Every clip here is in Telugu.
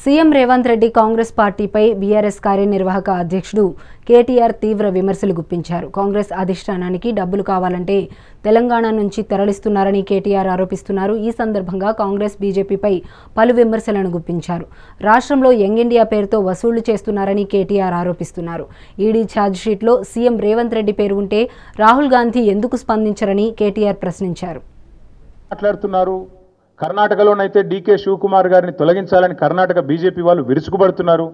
సీఎం రేవంత్ రెడ్డి కాంగ్రెస్ పార్టీపై బీఆర్ఎస్ కార్యనిర్వాహక అధ్యక్షుడు కేటీఆర్ తీవ్ర విమర్శలు గుప్పించారు. కాంగ్రెస్ అధిష్టానానికి డబ్బులు కావాలంటే తెలంగాణ నుంచి తరలిస్తున్నారని కేటీఆర్ ఆరోపిస్తున్నారు. ఈ సందర్భంగా కాంగ్రెస్ బీజేపీపై పలు విమర్శలను గుప్పించారు. రాష్ట్రంలో యంగ్ ఇండియా పేరుతో వసూళ్లు చేస్తున్నారని కేటీఆర్ ఆరోపిస్తున్నారు. ఈడీ ఛార్జ్షీట్లో సీఎం రేవంత్ రెడ్డి పేరు ఉంటే రాహుల్ గాంధీ ఎందుకు స్పందించరని కేటీఆర్ ప్రశ్నించారు. కర్ణాటకలోనైతే డీకే శివకుమార్ గారిని తొలగించాలని కర్ణాటక బీజేపీ వాళ్ళు విరుచుకుపడుతున్నారు.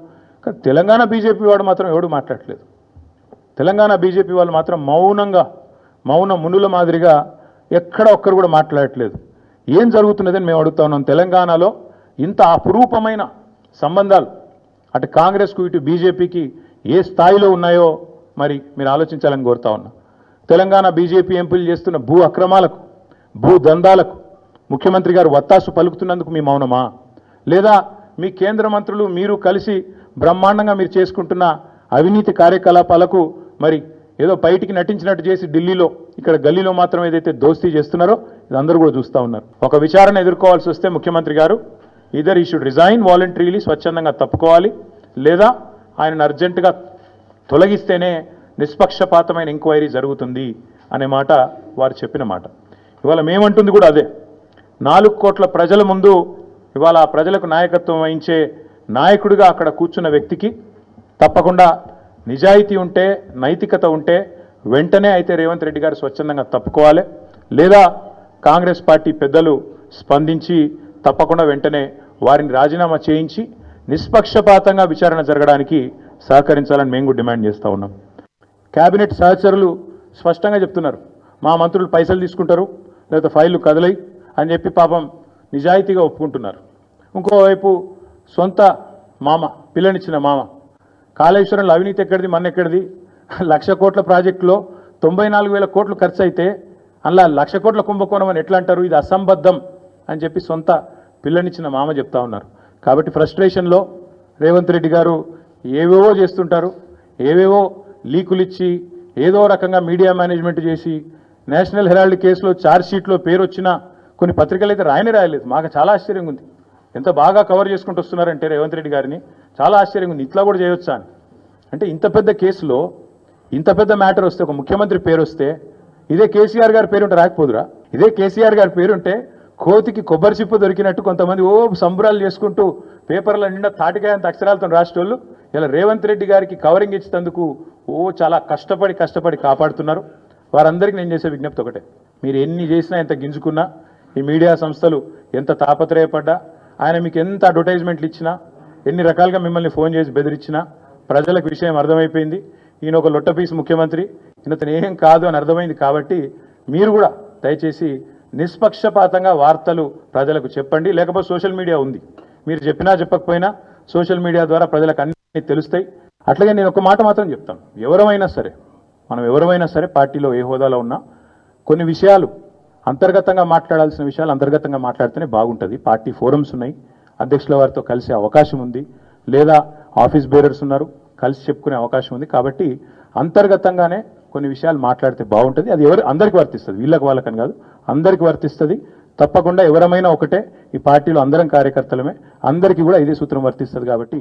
కానీ తెలంగాణ బీజేపీ వాడు మాత్రం ఎవడు మాట్లాడట్లేదు. తెలంగాణ బీజేపీ వాళ్ళు మాత్రం మౌన మునుల మాదిరిగా ఎక్కడ ఒక్కరు కూడా మాట్లాడట్లేదు. ఏం జరుగుతున్నదని మేము అడుగుతా ఉన్నాం. తెలంగాణలో ఇంత అపురూపమైన సంబంధాలు అటు కాంగ్రెస్కు ఇటు బీజేపీకి ఏ స్థాయిలో ఉన్నాయో మరి మీరు ఆలోచించాలని కోరుతా ఉన్నా. తెలంగాణ బీజేపీ ఎంపీలు చేస్తున్న భూ అక్రమాలకు, భూ దందాలకు ముఖ్యమంత్రి గారు వత్తాసు పలుకుతున్నందుకు మీ మౌనమా? లేదా మీ కేంద్ర మంత్రులు మీరు కలిసి బ్రహ్మాండంగా మీరు చేసుకుంటున్న అవినీతి కార్యకలాపాలకు మరి ఏదో బయటికి నటించినట్టు చేసి ఢిల్లీలో ఇక్కడ గల్లీలో మాత్రం ఏదైతే దోస్తీ చేస్తున్నారో ఇది అందరూ కూడా చూస్తూ ఉన్నారు. ఒక విచారణ ఎదుర్కోవాల్సి వస్తే ముఖ్యమంత్రి గారు ఈదర్ ఈ షుడ్ రిజైన్ వాలంటరీలీ, స్వచ్ఛందంగా తప్పుకోవాలి, లేదా ఆయనను అర్జెంటుగా తొలగిస్తేనే నిష్పక్షపాతమైన ఎంక్వైరీ జరుగుతుంది అనే మాట వారు చెప్పిన మాట. ఇవాళ మేమంటుంది కూడా అదే. 4 కోట్ల ప్రజల ముందు ఇవాళ ఆ ప్రజలకు నాయకత్వం వహించే నాయకుడిగా అక్కడ కూర్చున్న వ్యక్తికి తప్పకుండా నిజాయితీ ఉంటే, నైతికత ఉంటే వెంటనే అయితే రేవంత్ రెడ్డి గారు స్వచ్ఛందంగా తప్పుకోవాలి, లేదా కాంగ్రెస్ పార్టీ పెద్దలు స్పందించి తప్పకుండా వెంటనే వారిని రాజీనామా చేయించి నిష్పక్షపాతంగా విచారణ జరగడానికి సహకరించాలని మేము డిమాండ్ చేస్తూ ఉన్నాం. కేబినెట్ సహచరులు స్పష్టంగా చెప్తున్నారు, మా మంత్రులు పైసలు తీసుకుంటారు లేదా ఫైళ్లు కదలై అని చెప్పి పాపం నిజాయితీగా ఒప్పుకుంటున్నారు. ఇంకోవైపు సొంత మామ, పిల్లనిచ్చిన మామ, కాళేశ్వరంలో అవినీతి ఎక్కడిది, ఎక్కడిది, 1,00,000 కోట్ల ప్రాజెక్టులో 94,000 కోట్లు ఖర్చు అయితే అలా 1,00,000 కోట్ల కుంభకోణం అని ఎట్లా అంటారు? ఇది అసంబద్ధం అని చెప్పి సొంత పిల్లనిచ్చిన మామ చెప్తా ఉన్నారు. కాబట్టి ఫ్రస్ట్రేషన్లో రేవంత్ రెడ్డి గారు ఏవేవో చేస్తుంటారు, ఏవేవో లీకులు ఇచ్చి ఏదో రకంగా మీడియా మేనేజ్మెంట్ చేసి నేషనల్ హెరాల్డ్ కేసులో ఛార్జ్షీట్లో పేరు వచ్చిన కొన్ని పత్రికలు అయితే రాయలేదు. మాకు చాలా ఆశ్చర్యంగా ఉంది. ఎంత బాగా కవర్ చేసుకుంటూ వస్తున్నారంటే రేవంత్ రెడ్డి గారిని చాలా ఆశ్చర్యంగా ఉంది. ఇట్లా కూడా చేయొచ్చా అని. అంటే ఇంత పెద్ద కేసులో ఇంత పెద్ద మ్యాటర్ వస్తే, ఒక ముఖ్యమంత్రి పేరు వస్తే, ఇదే కేసీఆర్ గారి పేరుంటే రాకపోదురా? ఇదే కేసీఆర్ గారి పేరుంటే కోతికి కొబ్బరి చిప్పు దొరికినట్టు కొంతమంది సంబరాలు చేసుకుంటూ పేపర్ల నిండా తాటికాయంత అక్షరాలతో రాసేటోళ్ళు ఇలా రేవంత్ రెడ్డి గారికి కవరింగ్ ఇచ్చేందుకు చాలా కష్టపడి కాపాడుతున్నారు. వారందరికీ నేను చేసే విజ్ఞప్తి ఒకటే, మీరు ఎన్ని చేసినా, ఎంత గింజుకున్నా, ఈ మీడియా సంస్థలు ఎంత తాపత్రయపడ్డా, ఆయన మీకు ఎంత అడ్వర్టైజ్మెంట్లు ఇచ్చినా, ఎన్ని రకాలుగా మిమ్మల్ని ఫోన్ చేసి బెదిరించినా ప్రజలకు విషయం అర్థమైపోయింది. ఈయన ఒక లొట్టపీసు ముఖ్యమంత్రి, ఈయనతను ఏం కాదు అని అర్థమైంది. కాబట్టి మీరు కూడా దయచేసి నిష్పక్షపాతంగా వార్తలు ప్రజలకు చెప్పండి. లేకపోతే సోషల్ మీడియా ఉంది, మీరు చెప్పినా చెప్పకపోయినా సోషల్ మీడియా ద్వారా ప్రజలకు అన్ని తెలుస్తాయి. అట్లాగే నేను ఒక మాట మాత్రం చెప్తాను, మనం ఎవరైనా సరే పార్టీలో ఏ హోదాలో ఉన్నా కొన్ని విషయాలు అంతర్గతంగా మాట్లాడాల్సిన విషయాలు అంతర్గతంగా మాట్లాడితేనే బాగుంటుంది. పార్టీ ఫోరమ్స్ ఉన్నాయి, అధ్యక్షుల వారితో కలిసే అవకాశం ఉంది, లేదా ఆఫీస్ బేరర్స్ ఉన్నారు, కలిసి చెప్పుకునే అవకాశం ఉంది. కాబట్టి అంతర్గతంగానే కొన్ని విషయాలు మాట్లాడితే బాగుంటుంది. అది అందరికీ వర్తిస్తుంది, వీళ్ళకి వాళ్ళకని కాదు, అందరికీ వర్తిస్తుంది. తప్పకుండా ఎవరమైనా ఒకటే, ఈ పార్టీలో అందరం కార్యకర్తలమే, అందరికీ కూడా ఇదే సూత్రం వర్తిస్తుంది. కాబట్టి